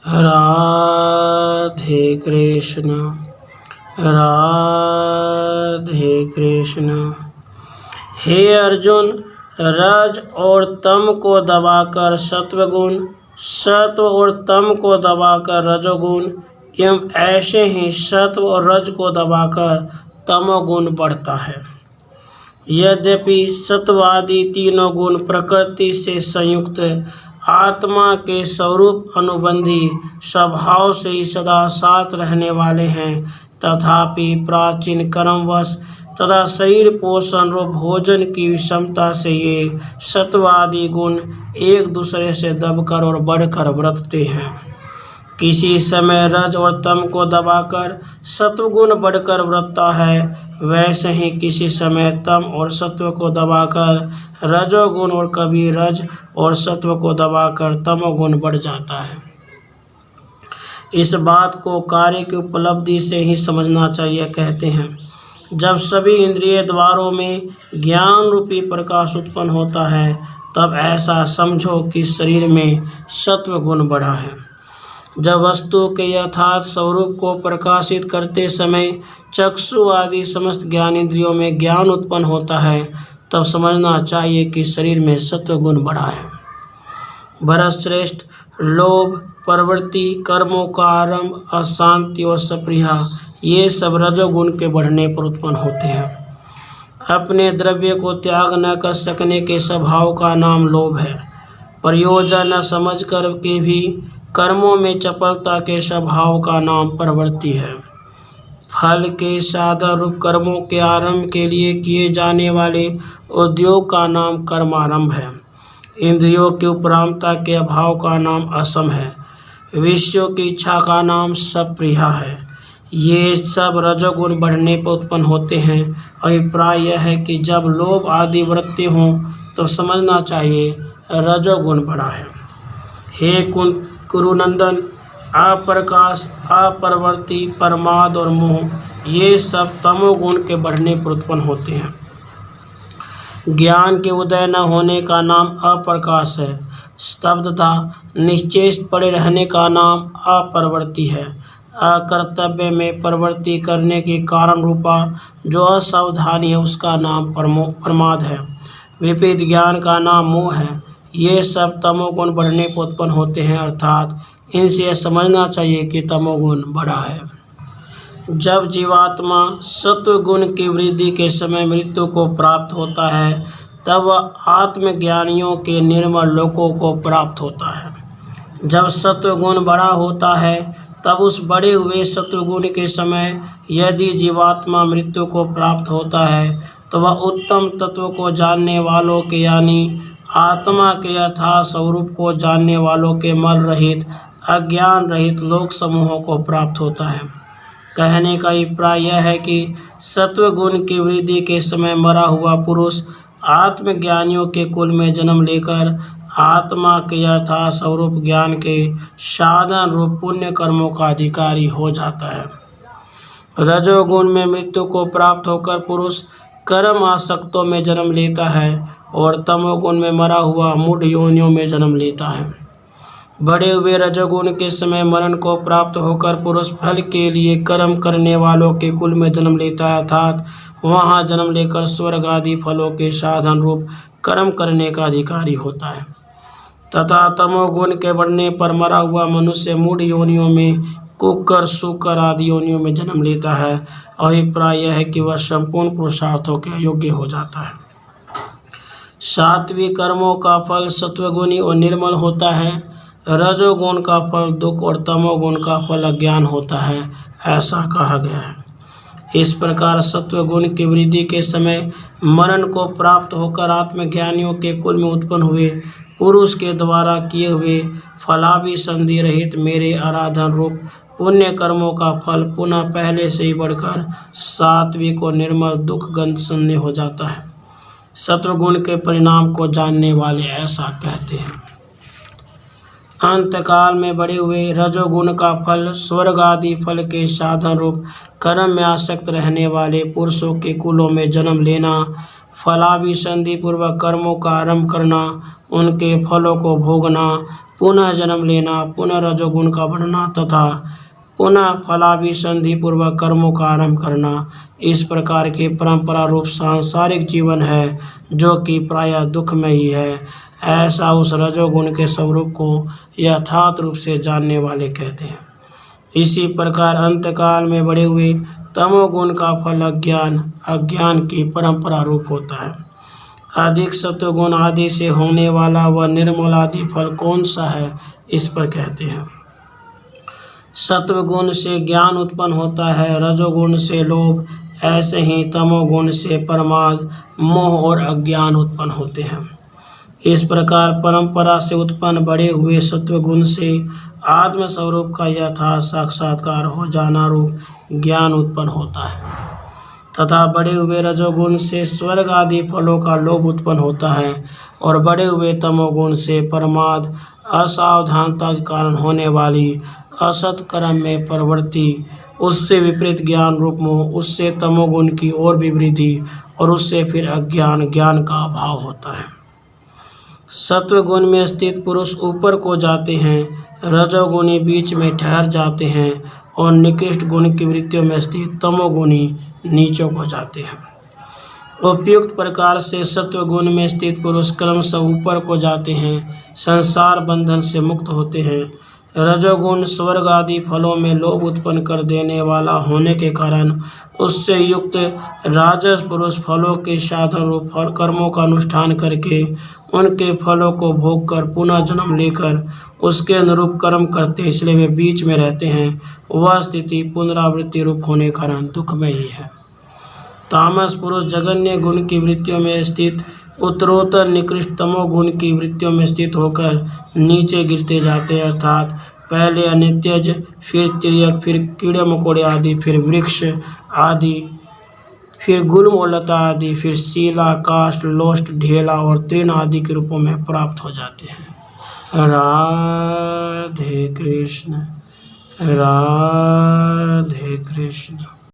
राधे कृष्ण राधे कृष्ण। हे अर्जुन, रज और तम को दबाकर सत्वगुण, सत्व और तम को दबाकर रजोगुण एवं ऐसे ही सत्व और रज को दबाकर तमोगुण बढ़ता है। यद्यपि सत्वादि तीनों गुण प्रकृति से संयुक्त आत्मा के स्वरूप अनुबंधी स्वभाव से ही सदा साथ रहने वाले हैं, तथापि प्राचीन कर्मवश तथा शरीर पोषण और भोजन की विषमता से ये सत्वादि गुण एक दूसरे से दबकर और बढ़कर बरतते हैं। किसी समय रज और तम को दबाकर सत्वगुण बढ़कर बरतता है, वैसे ही किसी समय तम और सत्व को दबाकर रजोगुण और कभी रज और सत्व को दबाकर तमोगुण बढ़ जाता है। इस बात को कार्य की उपलब्धि से ही समझना चाहिए। कहते हैं, जब सभी इंद्रिय द्वारों में ज्ञान रूपी प्रकाश उत्पन्न होता है, तब ऐसा समझो कि शरीर में सत्व गुण बढ़ा है। जब वस्तु के यथार्थ स्वरूप को प्रकाशित करते समय चक्षु आदि समस्त ज्ञान इंद्रियों में ज्ञान उत्पन्न होता है, तब समझना चाहिए कि शरीर में सत्व गुण बढ़ा है। भरतश्रेष्ठ, लोभ, प्रवृत्ति, कर्मों का आरंभ, अशांति और सप्रिया, ये सब रजोगुण के बढ़ने पर उत्पन्न होते हैं। अपने द्रव्य को त्याग न कर सकने के स्वभाव का नाम लोभ है। प्रयोजन न समझ कर के भी कर्मों में चपलता के स्वभाव का नाम प्रवृत्ति है। फल के साधन रूप कर्मों के आरंभ के लिए किए जाने वाले उद्योग का नाम कर्मारंभ है। इंद्रियों की उपरामता के अभाव का नाम असम है। विषयों की इच्छा का नाम सप्रिया है। ये सब रजोगुण बढ़ने पर उत्पन्न होते हैं। अभिप्राय यह है कि जब लोभ आदि वृत्ति हों तो समझना चाहिए रजोगुण बढ़ा है। हे कुरुनंदन, अप्रकाश, अपरवर्ती, प्रमाद और मोह, ये सब तमोगुण के बढ़ने पर उत्पन्न होते हैं। ज्ञान के उदय न होने का नाम अप्रकाश है। स्तब्धता, निश्चेष्ट पड़े रहने का नाम अपरवर्ती है। अकर्तव्य में प्रवृत्ति करने के कारण रूपा जो असावधानी है, उसका नाम प्रमाद है। विपरीत ज्ञान का नाम मोह है। ये सब तमोगुण बढ़ने पर उत्पन्न होते हैं, अर्थात इनसे समझना चाहिए कि तमोगुण बढ़ा है। जब जीवात्मा सत्व गुण की वृद्धि के समय मृत्यु को प्राप्त होता है, तब वह आत्मज्ञानियों के निर्मल लोकों को प्राप्त होता है। जब सत्व गुण बड़ा होता है, तब उस बड़े हुए सत्वगुण के समय यदि जीवात्मा मृत्यु को प्राप्त होता है, तो वह उत्तम तत्व को जानने वालों के यानी आत्मा के यथार्थ स्वरूप को जानने वालों के मल रहित अज्ञान रहित लोक समूहों को प्राप्त होता है। कहने का अभिप्राय यह है कि सत्वगुण की वृद्धि के समय मरा हुआ पुरुष आत्मज्ञानियों के कुल में जन्म लेकर आत्मा के यथार्थ स्वरूप ज्ञान के साधन रूप पुण्य कर्मों का अधिकारी हो जाता है। रजोगुण में मृत्यु को प्राप्त होकर पुरुष कर्म आसक्तों में जन्म लेता है और तमोगुण में मरा हुआ मूढ़ योनियों में जन्म लेता है। बड़े हुए रजोगुण के समय मरण को प्राप्त होकर पुरुष फल के लिए कर्म करने वालों के कुल में जन्म लेता है, अर्थात वहाँ जन्म लेकर स्वर्ग आदि फलों के साधन रूप कर्म करने का अधिकारी होता है। तथा तमोगुण के बढ़ने पर मरा हुआ मनुष्य मूढ़ योनियों में, कुकर, सूकर आदि योनियों में जन्म लेता है। अभिप्राय यह है कि वह संपूर्ण पुरुषार्थों के योग्य हो जाता है। सात्विक कर्मों का फल सत्वगुणी और निर्मल होता है। रजोगुण का फल दुख और तमोगुण का फल अज्ञान होता है, ऐसा कहा गया है। इस प्रकार सत्वगुण की वृद्धि के समय मरण को प्राप्त होकर आत्मज्ञानियों के कुल में उत्पन्न हुए पुरुष के द्वारा किए हुए फलाभिसंधि रहित मेरे आराधन रूप पुण्य कर्मों का फल पुनः पहले से ही बढ़कर सात्विक और निर्मल दुख गंध शून्य हो जाता है। सत्वगुण के परिणाम को जानने वाले ऐसा कहते हैं। अंतकाल में बढ़े हुए रजोगुण का फल स्वर्ग आदि फल के साधन रूप कर्म में आसक्त रहने वाले पुरुषों के कुलों में जन्म लेना, फलाभिसंधि पूर्वक कर्मों का आरंभ करना, उनके फलों को भोगना, पुनः जन्म लेना, पुनः रजोगुण का बढ़ना तथा पुनः फलाभिसंधि पूर्वक कर्मों का आरंभ करना, इस प्रकार के परंपरा रूप सांसारिक जीवन है जो कि प्रायः दुख में ही है। ऐसा उस रजोगुण के स्वरूप को यथार्थ रूप से जानने वाले कहते हैं। इसी प्रकार अंतकाल में बढ़े हुए तमोगुण का फल अज्ञान, अज्ञान की परंपरा रूप होता है। अधिक सत्वगुण आदि से होने वाला वह निर्मल आदि फल कौन सा है, इस पर कहते हैं। सत्वगुण से ज्ञान उत्पन्न होता है, रजोगुण से लोभ, ऐसे ही तमोगुण से प्रमाद, मोह और अज्ञान उत्पन्न होते हैं। इस प्रकार परंपरा से उत्पन्न बढ़े हुए सत्वगुण से आत्मस्वरूप का यथार्थ साक्षात्कार हो जाना रूप ज्ञान उत्पन्न होता है तथा बढ़े हुए रजोगुण से स्वर्ग आदि फलों का लोभ उत्पन्न होता है और बढ़े हुए तमोगुण से प्रमाद, असावधानता के कारण होने वाली असत कर्म में प्रवृत्ति, उससे विपरीत ज्ञान रूप मोह, उससे तमोगुण की ओर भी वृद्धि और उससे फिर अज्ञान, ज्ञान का अभाव होता है। सत्वगुण में स्थित पुरुष ऊपर को जाते हैं, रजोगुणी बीच में ठहर जाते हैं और निकृष्ट गुण की वृत्तियों में स्थित तमोगुणी नीचों को जाते हैं। उपयुक्त प्रकार से सत्वगुण में स्थित पुरुष क्रमशः ऊपर को जाते हैं, संसार बंधन से मुक्त होते हैं। रजोगुण स्वर्ग आदि फलों में लोभ उत्पन्न कर देने वाला होने के कारण उससे युक्त राजस पुरुष फलों के साधन रूप फल कर्मों का अनुष्ठान करके उनके फलों को भोग कर पुनः जन्म लेकर उसके अनुरूप कर्म करते, इसलिए वे बीच में रहते हैं। वह स्थिति पुनरावृत्ति रूप होने के कारण दुख में ही है। तामस पुरुष जघन्य गुण की वृत्तियों में स्थित उत्तरोत्तर निकृष्ट तमोगुण की वृत्तियों में स्थित होकर नीचे गिरते जाते हैं, अर्थात पहले अनित्यज, फिर तिर्यक, फिर कीड़े मकोड़े आदि, फिर वृक्ष आदि, फिर गुल्म और लता आदि, फिर शीला, काष्ठ, लोष्ट, ढेला और तृण आदि के रूपों में प्राप्त हो जाते हैं। राधे कृष्ण, राधे कृष्ण।